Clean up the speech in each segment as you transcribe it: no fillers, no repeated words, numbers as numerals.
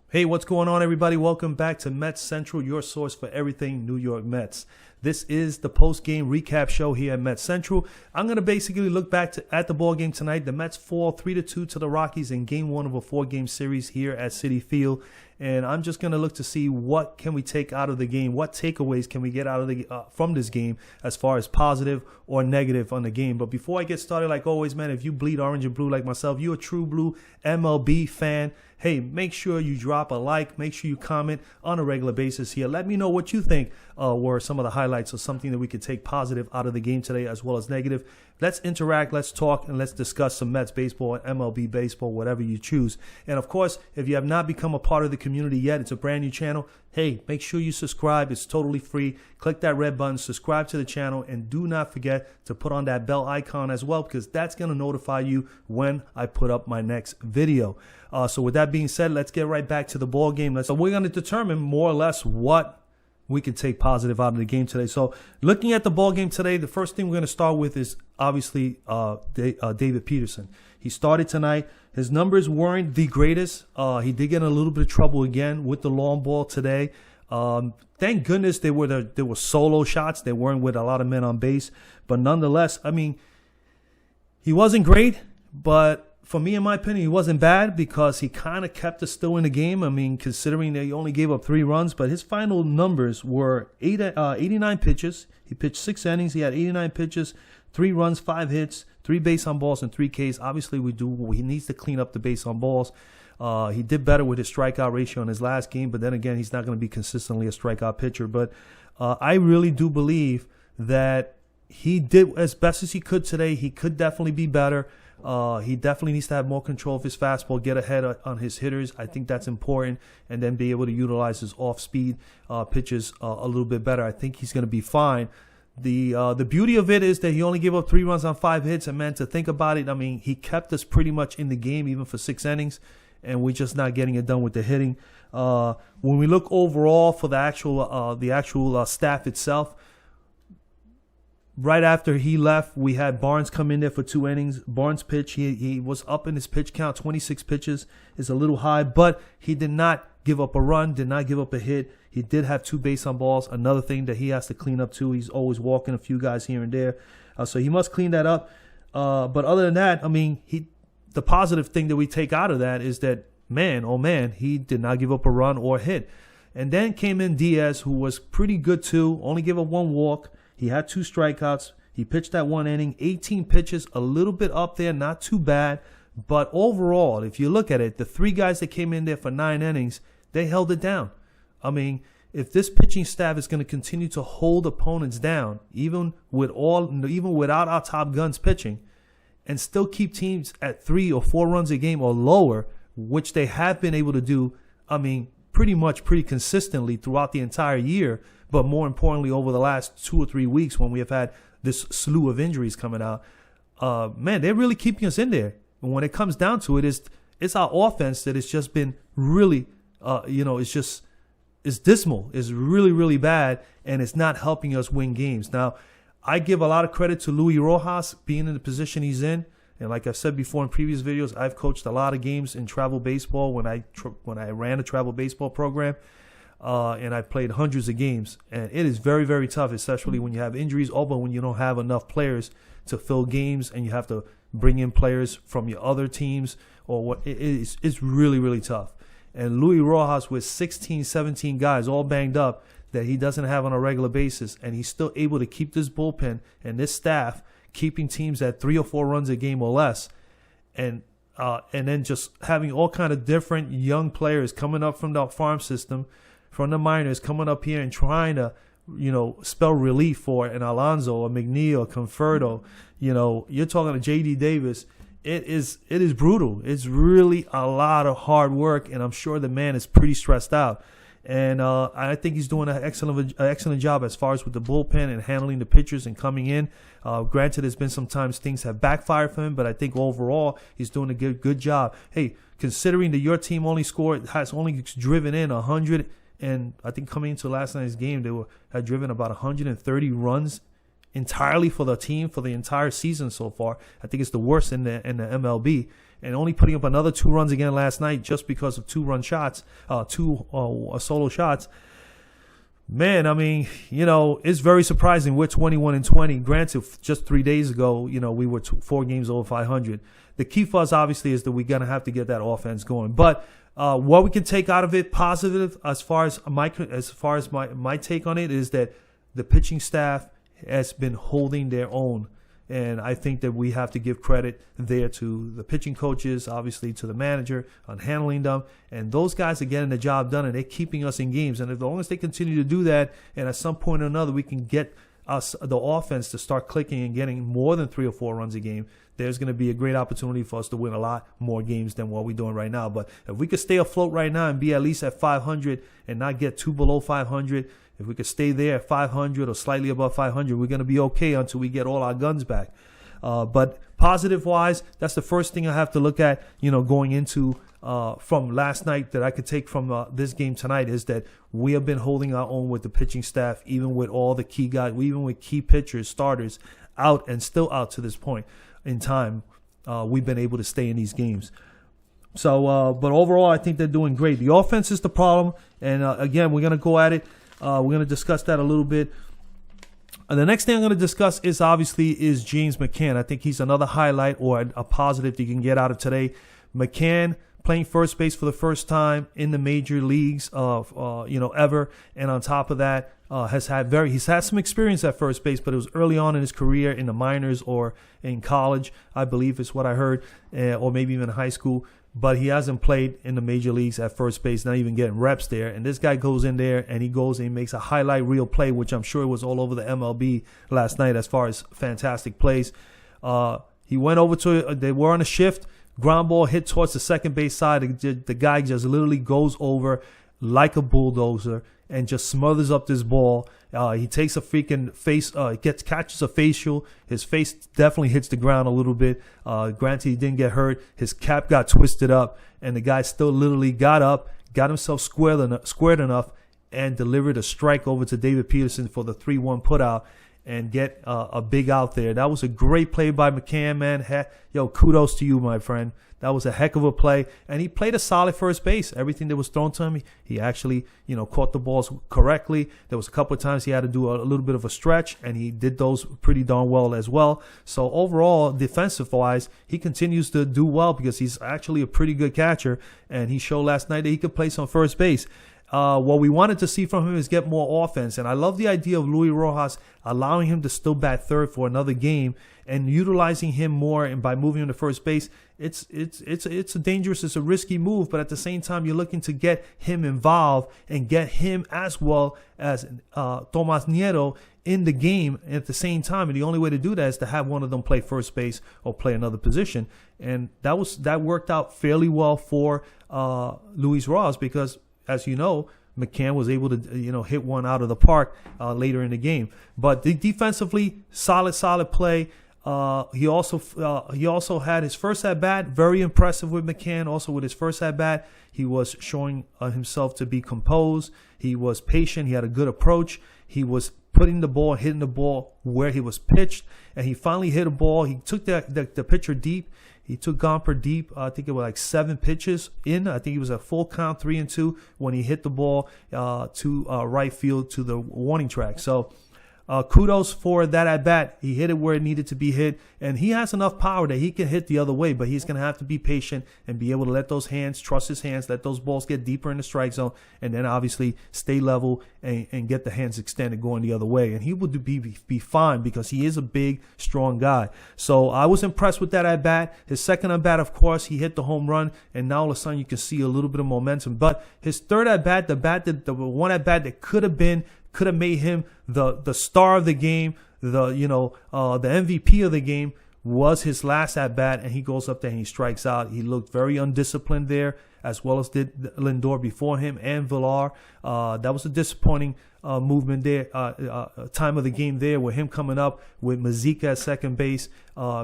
Hey, what's going on, everybody? Welcome back to Mets Central, your source for everything New York Mets. This is the post-game recap show here at Mets Central. I'm going to basically look back at the ball game tonight. The Mets fall 3-2 to the Rockies in Game 1 of a 4-game series here at Citi Field. And I'm just going to look to see what can we take out of the game, what takeaways can we get out of the from this game as far as positive or negative on the game. But before I get started, like always, man, if you bleed orange and blue like myself, you're a true blue MLB fan, hey, make sure you drop a like, make sure you comment on a regular basis here. Let me know what you think were some of the highlights or something that we could take positive out of the game today as well as negative. Let's interact, let's talk, and let's discuss some Mets baseball, MLB baseball, whatever you choose. And of course, if you have not become a part of the community yet, it's a brand new channel. Hey, make sure you subscribe. It's totally free. Click that red button, subscribe to the channel, and do not forget to put on that bell icon as well, because that's going to notify you when I put up my next video. So with that being said, let's get right back to the ball game. So we're going to determine more or less what we can take positive out of the game today. So looking at the ball game today, the first thing we're going to start with is obviously David Peterson. He started tonight. His numbers weren't the greatest. He did get in a little bit of trouble again with the long ball today. Thank goodness they were solo shots. They weren't with a lot of men on base. But nonetheless, I mean, he wasn't great, but for me, in my opinion, he wasn't bad because he kind of kept us still in the game. I mean, considering that he only gave up 3 runs, but his final numbers were 89 pitches. He pitched 6 innings. He had 89 pitches, 3 runs, 5 hits, 3 base on balls, and 3 Ks. Obviously, he needs to clean up the base on balls. He did better with his strikeout ratio in his last game, but then again, he's not going to be consistently a strikeout pitcher. But I really do believe that he did as best as he could today. He could definitely be better. He definitely needs to have more control of his fastball, get ahead on his hitters. I think that's important, and then be able to utilize his off-speed pitches a little bit better. I think he's going to be fine. The beauty of it is that he only gave up 3 runs on 5 hits, and man, to think about it, I mean, he kept us pretty much in the game even for 6 innings, and we're just not getting it done with the hitting. When we look overall for the actual staff itself, right after he left, we had Barnes come in there for 2 innings. Barnes pitch, he was up in his pitch count. 26 pitches is a little high, but he did not give up a run, did not give up a hit. He did have 2 base on balls. Another thing that he has to clean up too. He's always walking a few guys here and there, so he must clean that up. But other than that, I mean, the positive thing that we take out of that is that, man, oh man, he did not give up a run or a hit. And then came in Diaz, who was pretty good too. Only gave up 1 walk. He had 2 strikeouts. He pitched that 1 inning, 18 pitches, a little bit up there, not too bad. But overall, if you look at it, the 3 guys that came in there for 9 innings, they held it down. I mean, if this pitching staff is going to continue to hold opponents down, even without our top guns pitching, and still keep teams at 3 or 4 runs a game or lower, which they have been able to do, I mean, pretty consistently throughout the entire year, but more importantly over the last 2 or 3 weeks when we have had this slew of injuries coming out, man, they're really keeping us in there. And when it comes down to it, it's our offense that has just been really, it's dismal. It's really, really bad, and it's not helping us win games. Now, I give a lot of credit to Luis Rojas being in the position he's in. And like I've said before in previous videos, I've coached a lot of games in travel baseball when I ran a travel baseball program. And I played hundreds of games, and it is very, very tough, especially when you have injuries, but when you don't have enough players to fill games and you have to bring in players from your other teams or what. It's really, really tough. And Luis Rojas with 16, 17 guys all banged up that he doesn't have on a regular basis, and he's still able to keep this bullpen and this staff keeping teams at 3 or 4 runs a game or less, and then just having all kind of different young players coming up from the farm system, from the minors, coming up here and trying to, spell relief for an Alonso, or McNeil, or Conforto. You're talking to J.D. Davis. It is brutal. It's really a lot of hard work, and I'm sure the man is pretty stressed out. And I think he's doing an excellent job as far as with the bullpen and handling the pitchers and coming in. Granted, there's been sometimes things have backfired for him, but I think overall he's doing a good job. Hey, considering that your team has only driven in 100, and I think coming into last night's game, they had driven about 130 runs entirely for the team for the entire season so far. I think it's the worst in the MLB. and only putting up another 2 runs again last night just because of 2-run shots, solo shots. Man, I mean, it's very surprising. We're 21-20. Granted, just 3 days ago, we were 4 games over 500. The key for us, obviously, is that we're going to have to get that offense going. But what we can take out of it positive, as far as my take on it, is that the pitching staff has been holding their own. And I think that we have to give credit there to the pitching coaches, obviously to the manager on handling them. And those guys are getting the job done, and they're keeping us in games. And as long as they continue to do that, and at some point or another we can get us the offense to start clicking and getting more than 3 or 4 runs a game, there's going to be a great opportunity for us to win a lot more games than what we're doing right now. But if we could stay afloat right now and be at least at 500 and not get too below 500, if we could stay there at 500 or slightly above 500, we're going to be okay until we get all our guns back. But positive-wise, that's the first thing I have to look at, going into from last night that I could take from this game tonight, is that we have been holding our own with the pitching staff, even with all the key guys, even with key pitchers, starters, out and still out to this point in time. We've been able to stay in these games. So, but overall, I think they're doing great. The offense is the problem, and again, we're going to go at it. We're going to discuss that a little bit. The next thing I'm going to discuss is James McCann. I think he's another highlight or a positive that you can get out of today. McCann playing first base for the first time in the major leagues ever, and on top of that, he's had some experience at first base, but it was early on in his career in the minors or in college, I believe is what I heard, or maybe even high school. But he hasn't played in the major leagues at first base, not even getting reps there. And this guy goes in there and he makes a highlight reel play, which I'm sure was all over the MLB last night as far as fantastic plays. He went over they were on a shift, ground ball hit towards the second base side. The guy just literally goes over like a bulldozer and just smothers up this ball. He takes a freaking catches a facial. His face definitely hits the ground a little bit. Granted, he didn't get hurt. His cap got twisted up, and the guy still literally got up, got himself squared enough, and delivered a strike over to David Peterson for the 3-1 putout and get a big out there. That was a great play by McCann, man. Kudos to you, my friend. That was a heck of a play, and he played a solid first base. Everything that was thrown to him, he actually, caught the balls correctly. There was a couple of times he had to do a little bit of a stretch, and he did those pretty darn well as well. So overall, defensive-wise, he continues to do well because he's actually a pretty good catcher, and he showed last night that he could play some first base. What we wanted to see from him is get more offense, and I love the idea of Luis Rojas allowing him to still bat third for another game and utilizing him more. And by moving him to first base, it's a risky move, but at the same time, you're looking to get him involved and get him as well as Tomas Nieto in the game at the same time. And the only way to do that is to have one of them play first base or play another position. And that worked out fairly well for Luis Rojas because, as you know, McCann was able to hit one out of the park later in the game. But defensively, solid play. He also had his first at bat, very impressive with McCann. Also with his first at bat, he was showing himself to be composed. He was patient. He had a good approach. He was hitting the ball where he was pitched, and he finally hit a ball. He took the pitcher deep. He took Gomper deep. I think it was like 7 pitches in. I think he was a full count, 3-2 when he hit the ball to right field to the warning track. So kudos for that at bat. He hit it where it needed to be hit, and he has enough power that he can hit the other way. But he's going to have to be patient and be able to let those hands, trust his hands, let those balls get deeper in the strike zone, and then obviously stay level and get the hands extended going the other way. And he would be fine because he is a big, strong guy. So I was impressed with that at bat. His second at bat, of course, he hit the home run, and now all of a sudden you can see a little bit of momentum. But his third at bat, the one at bat that could have made him the star of the game, the MVP of the game, was his last at bat, and he goes up there and he strikes out. He looked very undisciplined there, as well as did Lindor before him and Villar. That was a disappointing movement there, time of the game there, with him coming up with Mazika at second base,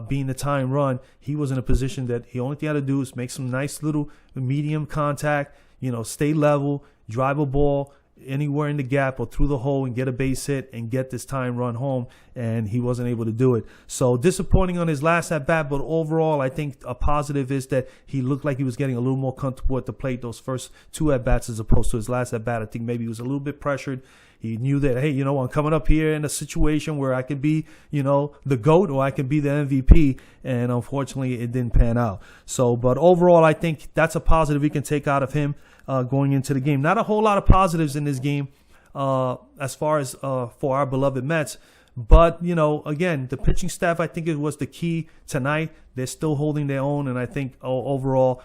being the tying run. He was in a position that the only thing he had to do is make some nice little medium contact, stay level, drive a ball, anywhere in the gap or through the hole and get a base hit and get this time run home, and he wasn't able to do it. So disappointing on his last at bat, but overall I think a positive is that he looked like he was getting a little more comfortable at the plate those first 2 at bats as opposed to his last at bat. I think maybe he was a little bit pressured. He knew that, hey, I'm coming up here in a situation where I could be, the GOAT or I could be the MVP. And unfortunately, it didn't pan out. So, but overall, I think that's a positive we can take out of him going into the game. Not a whole lot of positives in this game as far as for our beloved Mets. But, again, the pitching staff, I think it was the key tonight. They're still holding their own. And I think overall,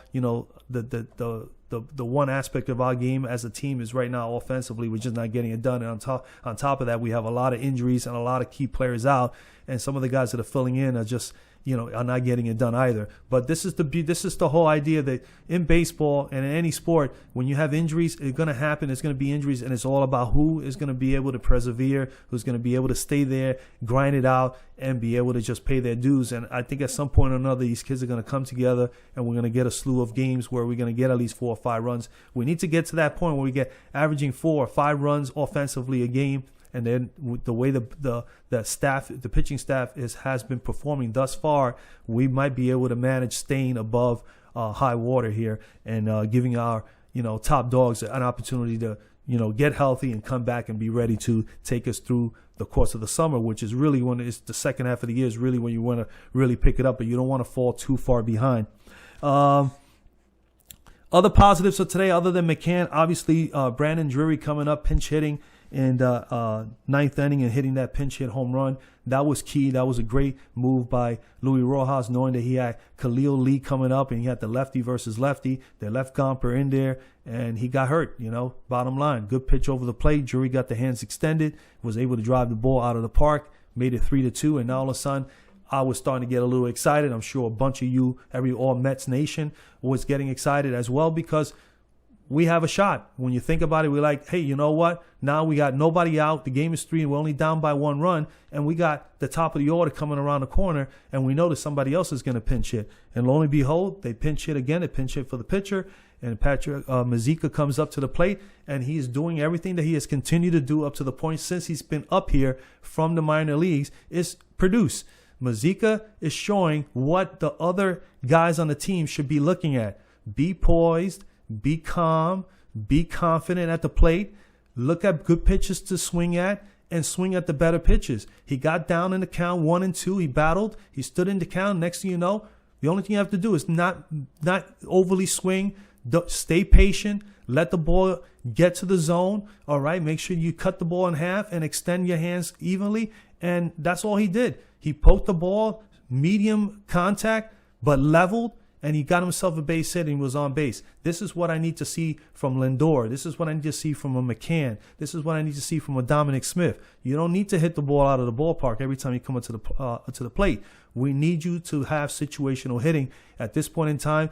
the one aspect of our game as a team is right now offensively, we're just not getting it done. And on top of that, we have a lot of injuries and a lot of key players out. And some of the guys that are filling in are just, are not getting it done either. But this is the whole idea that in baseball and in any sport, when you have injuries, it's going to happen. It's going to be injuries, and it's all about who is going to be able to persevere, who's going to be able to stay there, grind it out, and be able to just pay their dues. And I think at some point or another, these kids are going to come together, and we're going to get a slew of games where we're going to get at least 4 or 5 runs. We need to get to that point where we get averaging 4 or 5 runs offensively a game. And then the way the pitching staff has been performing thus far, we might be able to manage staying above high water here and giving our top dogs an opportunity to get healthy and come back and be ready to take us through the course of the summer, which is really when it's the second half of the year is really when you want to really pick it up, but you don't want to fall too far behind. Other positives for today, other than McCann, obviously Brandon Drury coming up, pinch hitting in the ninth inning and hitting that pinch hit home run. That was key. That was a great move by Luis Rojas, knowing that he had Khalil Lee coming up and he had the lefty versus lefty. They left Gomper in there and he got hurt, bottom line. Good pitch over the plate. Drury got the hands extended, was able to drive the ball out of the park, made it 3-2, and now all of a sudden I was starting to get a little excited. I'm sure a bunch of you, all Mets Nation, was getting excited as well because we have a shot. When you think about it, we're like, hey, you know what? Now we got nobody out. The game is 3 and we're only down by 1 run. And we got the top of the order coming around the corner. And we know that somebody else is going to pinch hit. And lo and behold, they pinch hit again. They pinch hit for the pitcher. And Patrick Mazeika comes up to the plate. And he's doing everything that he has continued to do up to the point since he's been up here from the minor leagues is produce. Mazeika is showing what the other guys on the team should be looking at. Be poised. Be calm, be confident at the plate, look at good pitches to swing at, and swing at the better pitches. He got down in the count 1 and 2. He battled. He stood in the count. Next thing you know, the only thing you have to do is not overly swing. Stay patient. Let the ball get to the zone. All right. Make sure you cut the ball in half and extend your hands evenly. And that's all he did. He poked the ball, medium contact, but leveled. And he got himself a base hit and he was on base. This is what I need to see from Lindor. This is what I need to see from a McCann. This is what I need to see from a Dominic Smith. You don't need to hit the ball out of the ballpark every time you come to the plate. We need you to have situational hitting at this point in time.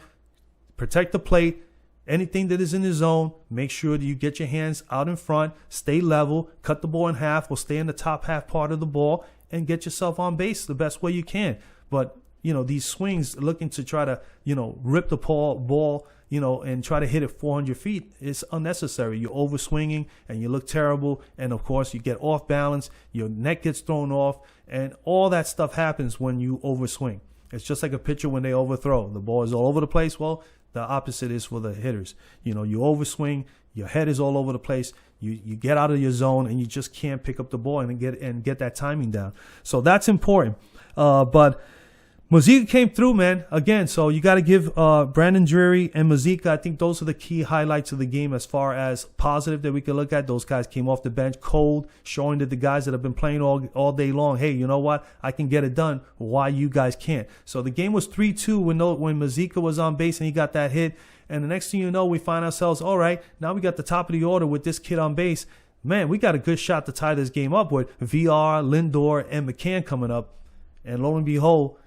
Protect the plate. Anything that is in the zone, make sure that you get your hands out in front, stay level, cut the ball in half or stay in the top half part of the ball and get yourself on base the best way you can. But these swings looking to try to, rip the ball, and try to hit it 400 feet, it's unnecessary. You're over swinging and you look terrible. And of course you get off balance, your neck gets thrown off, and all that stuff happens when you overswing. It's just like a pitcher when they overthrow. The ball is all over the place. Well, the opposite is for the hitters. You overswing, your head is all over the place. You get out of your zone and you just can't pick up the ball and get that timing down. So that's important. But Mazeika came through, man, again. So you got to give Brandon Drury and Mazeika, I think those are the key highlights of the game as far as positive that we can look at. Those guys came off the bench cold, showing to the guys that have been playing all day long, hey, you know what? I can get it done. Why you guys can't? So the game was 3-2 when Mazeika was on base and he got that hit. And the next thing you know, we find ourselves, all right, now we got the top of the order with this kid on base. Man, we got a good shot to tie this game up with VR, Lindor, and McCann coming up. And lo and behold,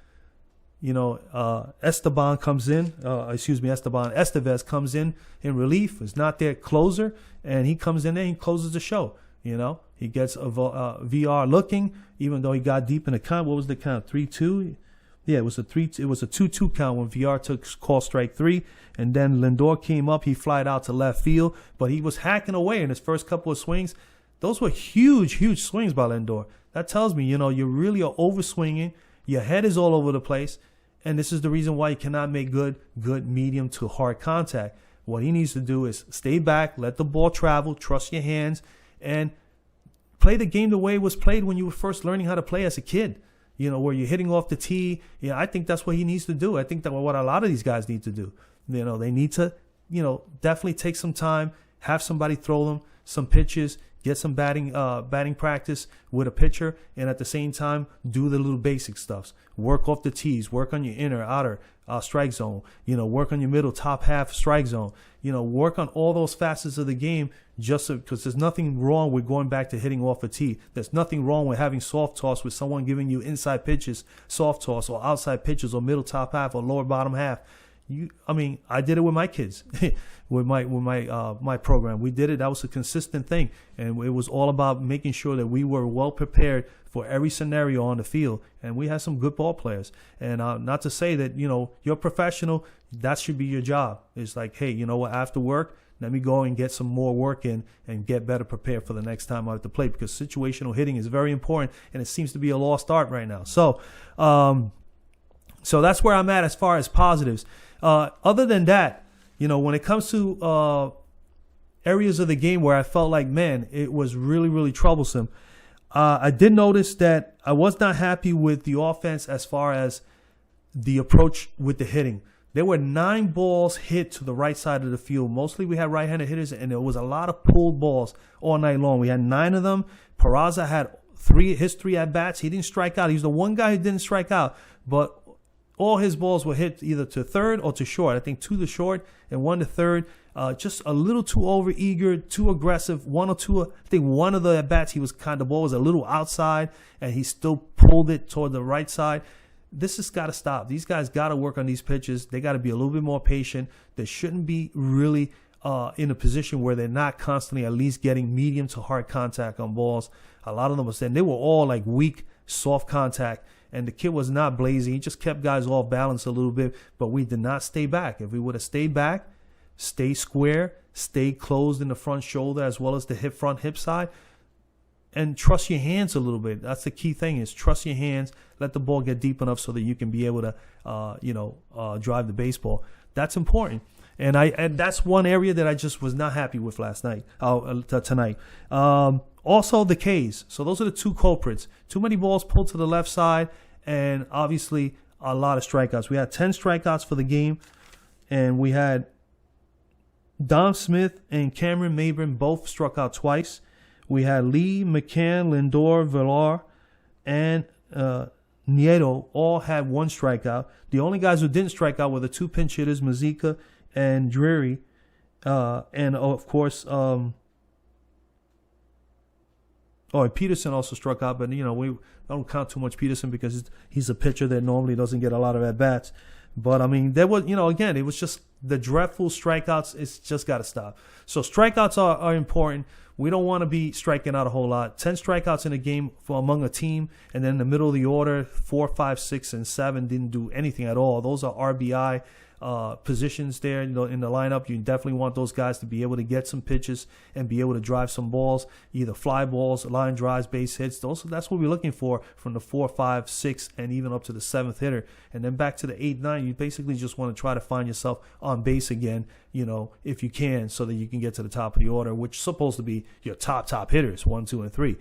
Esteban Estevez comes in relief. Is not their closer, and he comes in there and he closes the show. He gets a VR looking, even though he got deep in the count. What was the count? 3-2. Yeah, it was a 2-2 count when VR took call strike 3, and then Lindor came up. He flied out to left field, but he was hacking away in his first couple of swings. Those were huge swings by Lindor. That tells me, you really are overswinging. Your head is all over the place, and this is the reason why you cannot make good medium to hard contact. What he needs to do is stay back, let the ball travel, trust your hands, and play the game the way it was played when you were first learning how to play as a kid. Where you're hitting off the tee. I think that's what he needs to do. I think that what a lot of these guys need to do. They need to, definitely take some time, have somebody throw them some pitches, get some batting practice with a pitcher, and at the same time do the little basic stuffs. Work off the tees, work on your inner, outer strike zone. Work on your middle, top half strike zone. Work on all those facets of the game, just because there's nothing wrong with going back to hitting off a tee. There's nothing wrong with having soft toss with someone giving you inside pitches, soft toss, or outside pitches, or middle top half, or lower bottom half. I did it with my kids, with my program. We did it. That was a consistent thing, and it was all about making sure that we were well prepared for every scenario on the field. And we had some good ball players. And not to say that you're a professional, that should be your job. It's like, hey, you know what? After work, let me go and get some more work in and get better prepared for the next time I have to play, because situational hitting is very important, and it seems to be a lost art right now. So that's where I'm at as far as positives. Other than that, when it comes to areas of the game where I felt like, man, it was really troublesome, I did notice that I was not happy with the offense as far as the approach with the hitting. There were 9 balls hit to the right side of the field. Mostly we had right-handed hitters, and there was a lot of pulled balls all night long. We had 9 of them. Peraza had 3 at-bats. He didn't strike out. He was the one guy who didn't strike out, but all his balls were hit either to third or to short. I think 2 to short and 1 to third. Just a little too overeager, too aggressive. 1 or 2. I think one of the at-bats, the ball was a little outside, and he still pulled it toward the right side. This has got to stop. These guys got to work on these pitches. They got to be a little bit more patient. They shouldn't be really in a position where they're not constantly at least getting medium to hard contact on balls. A lot of them were saying they were all like weak, soft contact. And the kid was not blazing. He just kept guys off balance a little bit. But we did not stay back. If we would have stayed back, stay square, stay closed in the front shoulder as well as the front hip side, and trust your hands a little bit. That's the key thing, is trust your hands. Let the ball get deep enough so that you can be able to, drive the baseball. That's important. And that's one area that I just was not happy with tonight. Also, the Ks. So those are the 2 culprits. Too many balls pulled to the left side, and obviously a lot of strikeouts. We had 10 strikeouts for the game, and we had Dom Smith and Cameron Mabry both struck out twice. We had Lee, McCann, Lindor, Villar, and Nieto all had 1 strikeout. The only guys who didn't strike out were the 2 pinch hitters, Mazika and Drury, and of course, Peterson also struck out, but we don't count too much Peterson because he's a pitcher that normally doesn't get a lot of at bats. But there was, again, it was just the dreadful strikeouts. It's just got to stop. So strikeouts are important. We don't want to be striking out a whole lot. 10 strikeouts in a game among a team, and then in the middle of the order, 4, 5, 6, and 7 didn't do anything at all. Those are RBI positions there in the lineup. You definitely want those guys to be able to get some pitches and be able to drive some balls, either fly balls, line drives, base hits. That's what we're looking for from the 4, 5, 6, and even up to the 7th hitter. And then back to the 8, 9, you basically just want to try to find yourself on base again, if you can, so that you can get to the top of the order, which is supposed to be your top hitters, 1, 2, and 3.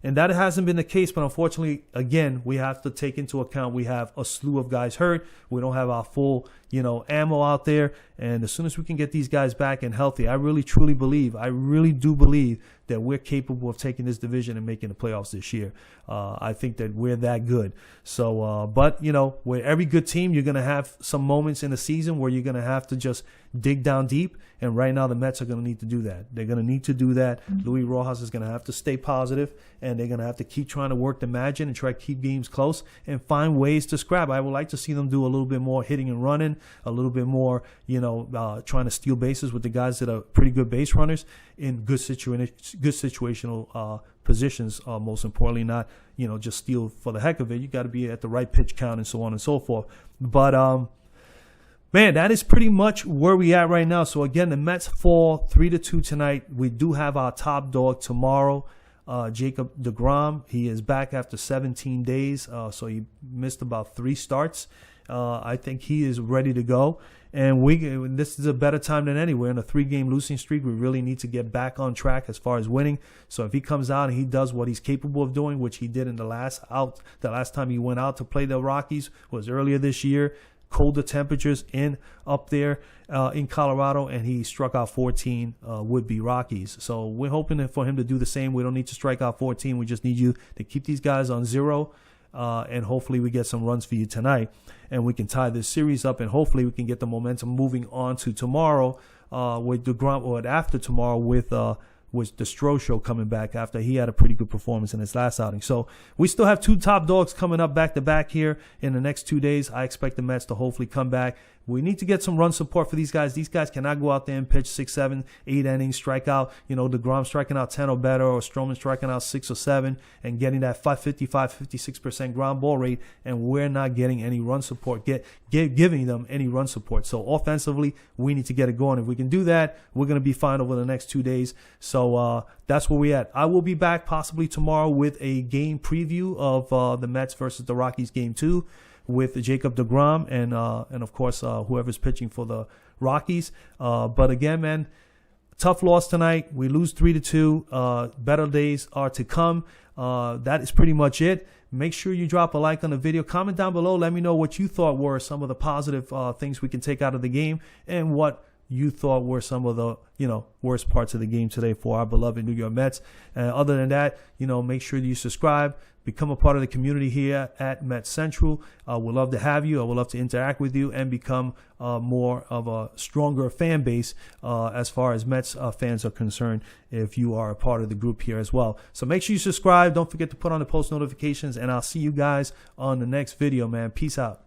And that hasn't been the case, but unfortunately, again, we have to take into account we have a slew of guys hurt. We don't have our full, ammo out there. And as soon as we can get these guys back and healthy, I really do believe that we're capable of taking this division and making the playoffs this year. I think that we're that good. So, but, with every good team, you're going to have some moments in the season where you're going to have to just dig down deep. And right now, the Mets are going to need to do that. They're going to need to do that. Luis Rojas is going to have to stay positive, and they're going to have to keep trying to work the magic and try to keep games close and find ways to scrap. I would like to see them do a little bit more hitting and running, a little bit more, trying to steal bases with the guys that are pretty good base runners in good situational positions. Most importantly, not just steal for the heck of it. You got to be at the right pitch count and so on and so forth. But man, that is pretty much where we at right now. So again, the Mets fall 3-2 tonight. We do have our top dog tomorrow. Jacob deGrom, he is back after 17 days, so he missed about 3 starts. I think he is ready to go, and this is a better time than any. We're in a 3-game losing streak. We really need to get back on track as far as winning. So if he comes out and he does what he's capable of doing, which he did in the last time he went out to play the Rockies was earlier this year. Colder temperatures up there in Colorado, and he struck out 14 would-be Rockies. So we're hoping for him to do the same. We don't need to strike out 14. We just need you to keep these guys on 0, and hopefully we get some runs for you tonight, and we can tie this series up, and hopefully we can get the momentum moving on to tomorrow with deGrom, or after tomorrow with the Stroh show coming back after he had a pretty good performance in his last outing. So we still have 2 top dogs coming up back-to-back here in the next 2 days. I expect the Mets to hopefully come back. We need to get some run support for these guys. These guys cannot go out there and pitch 6, 7, 8 innings, strike out, deGrom striking out 10 or better, or Stroman striking out 6 or 7 and getting that 56% ground ball rate, and we're not getting any run support, giving them any run support. So offensively, we need to get it going. If we can do that, we're going to be fine over the next 2 days. So that's where we're at. I will be back possibly tomorrow with a game preview of the Mets versus the Rockies game 2. With Jacob deGrom and of course whoever's pitching for the Rockies. But again, man, tough loss tonight. We lose 3-2. Better days are to come. That is pretty much it. Make sure you drop a like on the video. Comment down below. Let me know what you thought were some of the positive things we can take out of the game, and what you thought were some of the worst parts of the game today for our beloved New York Mets. And other than that, make sure you subscribe, become a part of the community here at Mets Central. We'd love to have you. I would love to interact with you and become more of a stronger fan base as far as Mets fans are concerned, if you are a part of the group here as well. So make sure you subscribe. Don't forget to put on the post notifications, and I'll see you guys on the next video, man. Peace out.